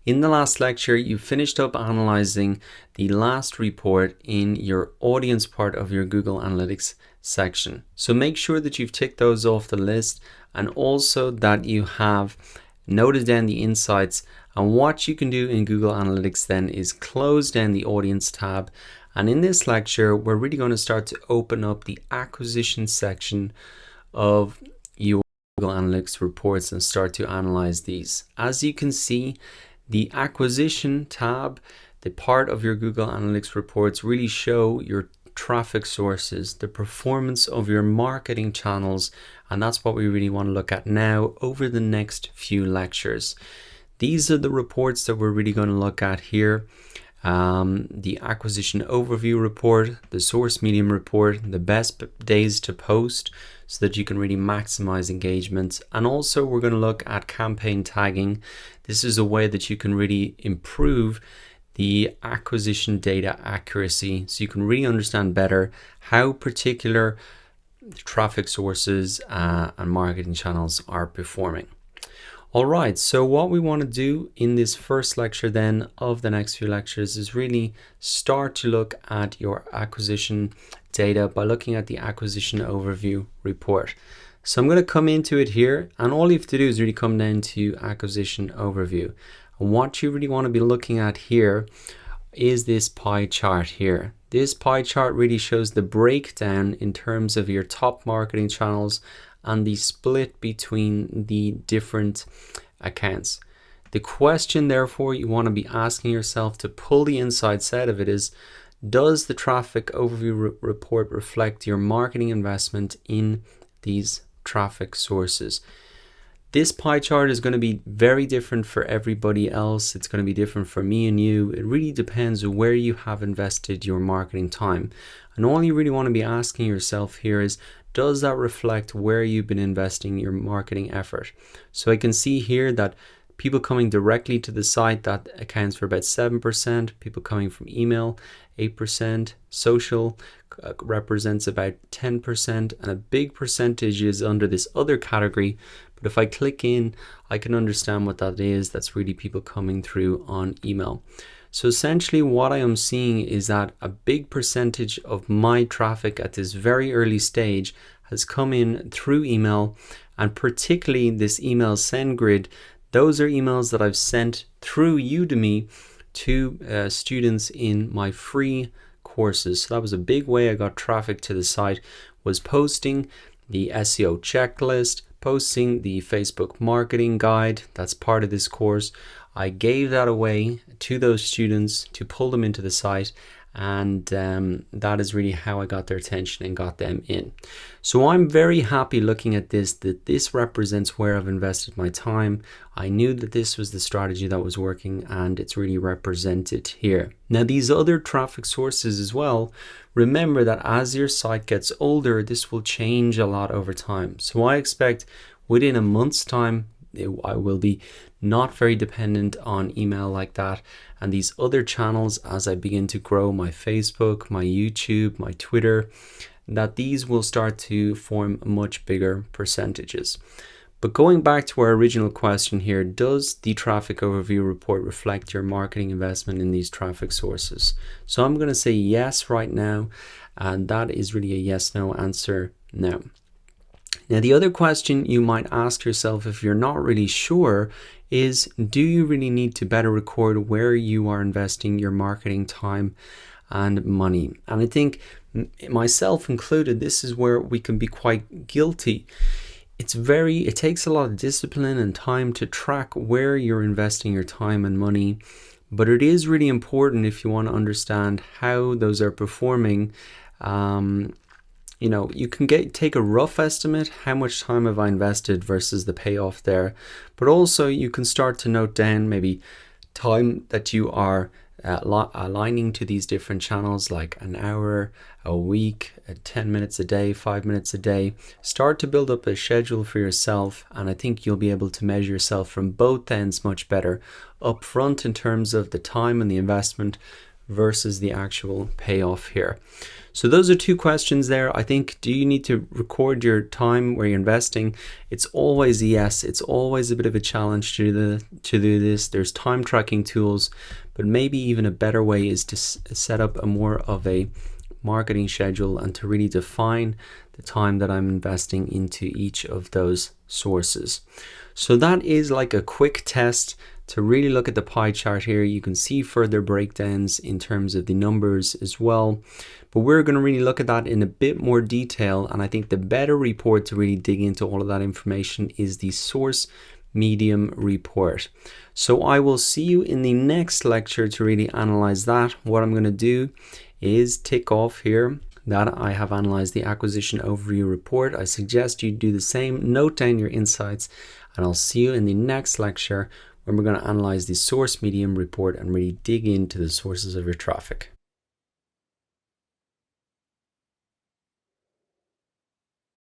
In the last lecture, you finished up analyzing the last report in your audience part of your Google Analytics section. So make sure that you've ticked those off the list and also that you have noted down the insights. And what you can do in Google Analytics then is close down the audience tab. And in this lecture, we're really going to start to open up the acquisition section of your Google Analytics reports and start to analyze these. As you can see, the acquisition tab, the part of your Google Analytics reports really show your traffic sources, the performance of your marketing channels, and that's what we really want to look at now over the next few lectures. These are the reports that we're really going to look at here. The acquisition overview report, the source medium report, the best days to post so that you can really maximize engagement. And also we're going to look at campaign tagging. This is a way that you can really improve the acquisition data accuracy so you can really understand better how particular traffic sources and marketing channels are performing. All right, so what we want to do in this first lecture then of the next few lectures is really start to look at your acquisition data by looking at the acquisition overview report. So I'm going to come into it here, and all you have to do is really come down to acquisition overview. And what you really want to be looking at here is this pie chart here. This pie chart really shows the breakdown in terms of your top marketing channels and the split between the different accounts. The question, therefore, you want to be asking yourself to pull the insights out of it is, does the traffic overview report reflect your marketing investment in these traffic sources? This pie chart is going to be very different for everybody else. It's going to be different for me and you. It really depends on where you have invested your marketing time. And all you really want to be asking yourself here is, does that reflect where you've been investing your marketing effort? So I can see here that people coming directly to the site, that accounts for about 7%, people coming from email, 8%, social represents about 10%, and a big percentage is under this other category. But if I click in, I can understand what that is. That's really people coming through on email. So essentially what I am seeing is that a big percentage of my traffic at this very early stage has come in through email, and particularly this email send grid. Those are emails that I've sent through Udemy to students in my free courses. So that was a big way I got traffic to the site, was posting the SEO checklist, posting the Facebook marketing guide that's part of this course. I gave that away to those students to pull them into the site, and that is really how I got their attention and got them in. So I'm very happy looking at this, that this represents where I've invested my time. I knew that this was the strategy that was working, and it's really represented here. Now these other traffic sources as well, remember that as your site gets older, this will change a lot over time. So I expect within a month's time, I will be not very dependent on email like that, and these other channels, as I begin to grow my Facebook, my YouTube, my Twitter, that these will start to form much bigger percentages. But going back to our original question here, does the traffic overview report reflect your marketing investment in these traffic sources? So I'm going to say yes right now, and that is really a yes/no answer now. Now, the other question you might ask yourself if you're not really sure is, do you really need to better record where you are investing your marketing time and money? And I think, myself included, this is where we can be quite guilty. It takes a lot of discipline and time to track where you're investing your time and money, but it is really important if you want to understand how those are performing. You can take a rough estimate, how much time have I invested versus the payoff there, but also you can start to note down maybe time that you are aligning to these different channels, like an hour, a week, 10 minutes a day, 5 minutes a day. Start to build up a schedule for yourself, and I think you'll be able to measure yourself from both ends much better, up front in terms of the time and the investment versus the actual payoff here. So those are two questions there. I think, do you need to record your time where you're investing? It's always a yes. It's always a bit of a challenge to do this. There's time tracking tools, but maybe even a better way is to set up a more of a marketing schedule and to really define the time that I'm investing into each of those sources. So that is like a quick test to really look at the pie chart here. You can see further breakdowns in terms of the numbers as well, but we're going to really look at that in a bit more detail. And I think the better report to really dig into all of that information is the source medium report. So I will see you in the next lecture to really analyze that. What I'm going to do is tick off here that I have analyzed the acquisition overview report. I suggest you do the same, note down your insights, and I'll see you in the next lecture when we're going to analyze the source medium report and really dig into the sources of your traffic.